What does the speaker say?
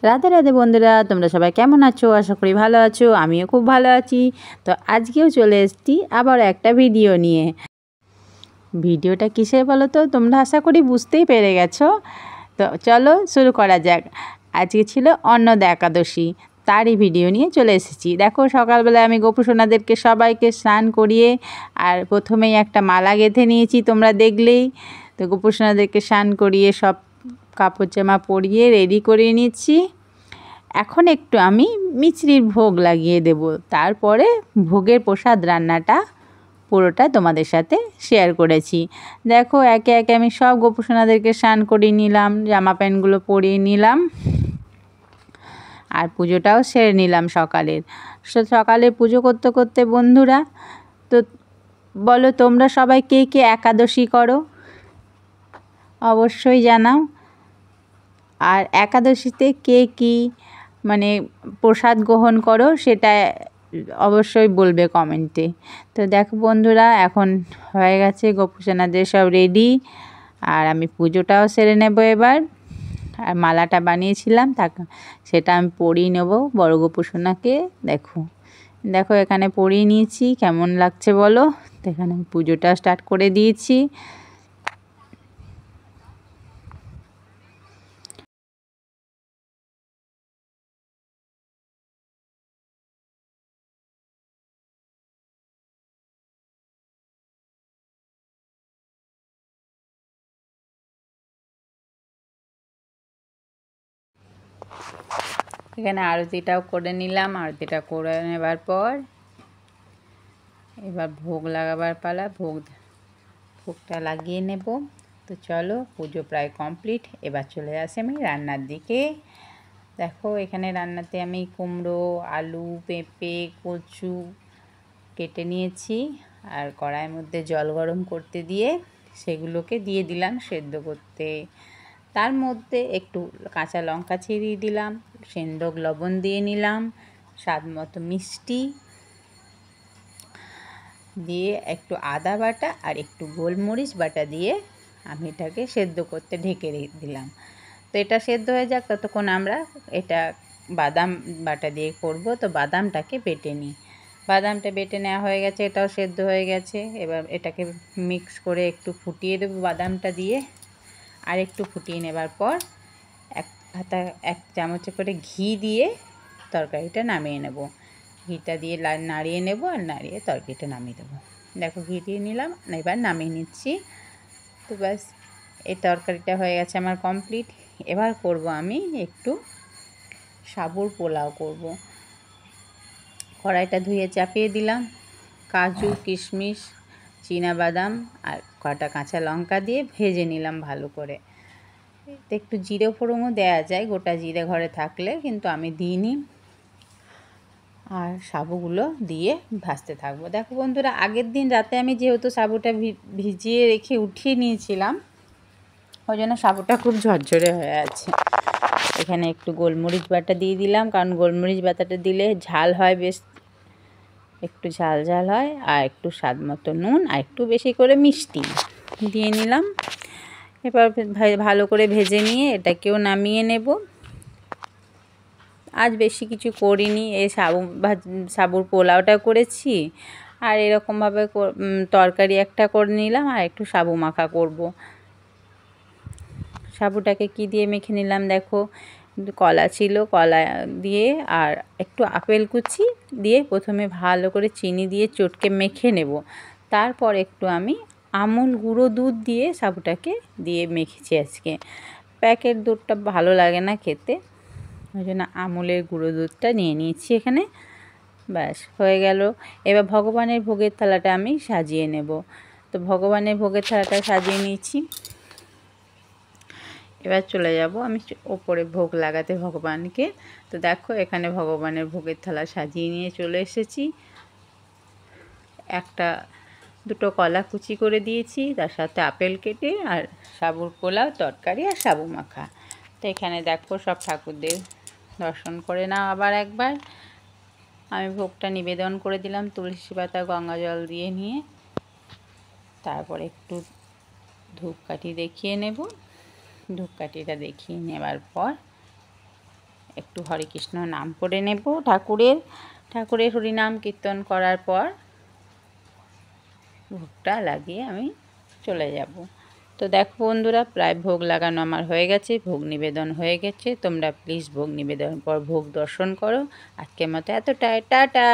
রাধে রাধে বন্ধুরা, তোমরা সবাই কেমন আছো? আশা করি ভালো আছো। আমিও খুব ভালো আছি। তো আজকেও চলে এসেছি আবার একটা ভিডিও নিয়ে। ভিডিওটা কিসের বলো তো? তোমরা আশা করি বুঝতেই পেরে গেছো। তো চলো শুরু করা যাক। আজকে ছিল অন্নদা একাদশী, তারই ভিডিও নিয়ে চলে এসেছি। দেখো, সকালবেলায় আমি গোপু সোনাদেরকে সবাইকে স্নান করিয়ে আর প্রথমেই একটা মালা গেঁথে নিয়েছি, তোমরা দেখলেই। তো গোপু সোনাদেরকে স্নান করিয়ে সব কাপড় জামা পরিয়ে রেডি করে নিচ্ছি। এখন একটু আমি মিছরির ভোগ লাগিয়ে দেব, তারপরে ভোগের প্রসাদ রান্নাটা পুরোটা তোমাদের সাথে শেয়ার করেছি। দেখো, একে একে আমি সব গোপু সোনাদেরকে স্নান করিয়ে নিলাম, জামা প্যান্টগুলো পরিয়ে নিলাম আর পুজোটাও সেরে নিলাম সকালের। সকালে পুজো করতে করতে বন্ধুরা, তো বলো তোমরা সবাই কে কে একাদশী করো? অবশ্যই জানাও। আর একাদশীতে কে কী মানে প্রসাদ গ্রহণ করো সেটা অবশ্যই বলবে কমেন্টে। তো দেখো বন্ধুরা, এখন হয়ে গেছে গোপু সোনাদের সব রেডি, আর আমি পুজোটাও সেরে নেব এবার। আর মালাটা বানিয়েছিলাম সেটা আমি পরিয়ে নেব বড় গোপু সোনাকে। দেখো দেখো এখানে পরিয়ে নিয়েছি, কেমন লাগছে বলো? তো এখানে আমি পুজোটা স্টার্ট করে দিয়েছি। এখানে আরতিটাও করে নিলাম। আরতিটা করে নেবার পর এবার ভোগ লাগাবার পালা। ভোগটা লাগিয়ে নেব। তো চলো, পুজো প্রায় কমপ্লিট, এবার চলে আসি আমি রান্নার দিকে। দেখো, এখানে রান্নাতে আমি কুমড়ো, আলু, পেঁপে, কচু কেটে নিয়েছি আর কড়াইয়ের মধ্যে জল গরম করতে দিয়ে সেগুলোকে দিয়ে দিলাম সেদ্ধ করতে। তার মধ্যে একটু কাঁচা লঙ্কা ছিঁড়িয়ে দিলাম, সেদ্ধ লবণ দিয়ে নিলাম, স্বাদ মতো মিষ্টি দিয়ে একটু আদা বাটা আর একটু গোলমরিচ বাটা দিয়ে আমি এটাকে সেদ্ধ করতে ঢেকে দিলাম। তো এটা সেদ্ধ হয়ে যাক, ততক্ষণ আমরা এটা বাদাম বাটা দিয়ে করব। তো বাদামটাকে বেটে নিই। বাদামটা বেটে নেওয়া হয়ে গেছে, এটাও সেদ্ধ হয়ে গেছে। এবার এটাকে মিক্স করে একটু ফুটিয়ে দেবো বাদামটা দিয়ে। আর একটু ফুটিয়ে নেবার পর এক চামচে করে ঘি দিয়ে তরকারিটা নামিয়ে নেব। ঘিটা দিয়ে নাড়িয়ে নেব আর নাড়িয়ে তরকারিটা নামিয়ে দেবো। দেখো, ঘি দিয়ে নিলাম, এবার নামিয়ে নিচ্ছি। তো ব্যাস, এই তরকারিটা হয়ে গেছে আমার কমপ্লিট। এবার করব আমি একটু সাবুর পোলাও করব। কড়াইটা ধুয়ে চাপিয়ে দিলাম, কাজু, কিশমিশ, বাদাম আর কটা কাঁচা লঙ্কা দিয়ে ভেজে নিলাম ভালো করে। একটু জিরে ফোড়নও দেওয়া যায় গোটা জিরে ঘরে থাকলে, কিন্তু আমি দিইনি। আর সাবুগুলো দিয়ে ভাজতে থাকবো। দেখো বন্ধুরা, আগের দিন রাতে আমি যেহেতু সাবুটা ভিজিয়ে রেখে উঠিয়ে নিয়েছিলাম, ওই জন্য সাবুটা খুব ঝরঝরে হয়ে আছে। এখানে একটু গোলমরিচ বাটা দিয়ে দিলাম, কারণ গোলমরিচ বাটাটা দিলে ঝাল হয়, বেশ একটু ঝাল ঝাল হয়। আর একটু স্বাদ মতো নুন আর একটু বেশি করে মিষ্টি দিয়ে নিলাম। এবার ভালো করে ভেজে নিয়ে এটাকেও নামিয়ে নেব। আজ বেশি কিছু করিনি, এই সাবুর পোলাওটা করেছি আর এরকমভাবে তরকারি একটা করে নিলাম আর একটু সাবু মাখা করব। সাবুটাকে কি দিয়ে মেখে নিলাম দেখো, কলা ছিল, কলা দিয়ে আর একটু আপেল কুচি দিয়ে প্রথমে ভালো করে চিনি দিয়ে চটকে মেখে নেব। তারপর একটু আমি আমুল গুঁড়ো দুধ দিয়ে সাবুটাকে দিয়ে মেখেছি আজকে। প্যাকেট দুধটা ভালো লাগে না খেতে, ওই জন্য আমুলের গুঁড়ো দুধটা নিয়ে নিয়েছি এখানে। ব্যাস হয়ে গেল। এবার ভগবানের ভোগের থালাটা আমি সাজিয়ে নেব। তো ভগবানের ভোগের থালাটা সাজিয়ে নিয়েছি। এবার চলে যাব আমি ওপরে ভোগ লাগাতে ভগবানকে। তো দেখো, এখানে ভগবানের ভোগের থালা সাজিয়ে নিয়ে চলে এসেছি। দুটো কলা কুচি করে দিয়েছি, তার সাথে আপেল কেটে আর সাবুর পোলাও তরকারি আর সাবু মাখা। তো এখানে দেখো, সব ঠাকুরদের দর্শন করে নাও আবার একবার। আমি ভোগটা নিবেদন করে দিলাম তুলসী পাতা গঙ্গা জল দিয়ে নিয়ে। তারপর একটু ধূপকাঠি দেখিয়ে নেব। ধূপকাঠিটা দেখিয়ে নেবার পর একটু হরে কৃষ্ণ নাম করে নেব ঠাকুরের হরিনাম কীর্তন করার পর ভোগটা লাগিয়ে আমি চলে যাব। তো দেখো বন্ধুরা, প্রায় ভোগ লাগানো আমার হয়ে গেছে, ভোগ নিবেদন হয়ে গেছে। তোমরা প্লিজ ভোগ নিবেদন পর ভোগ দর্শন করো। আজকের মতো এতটাই, টাটা।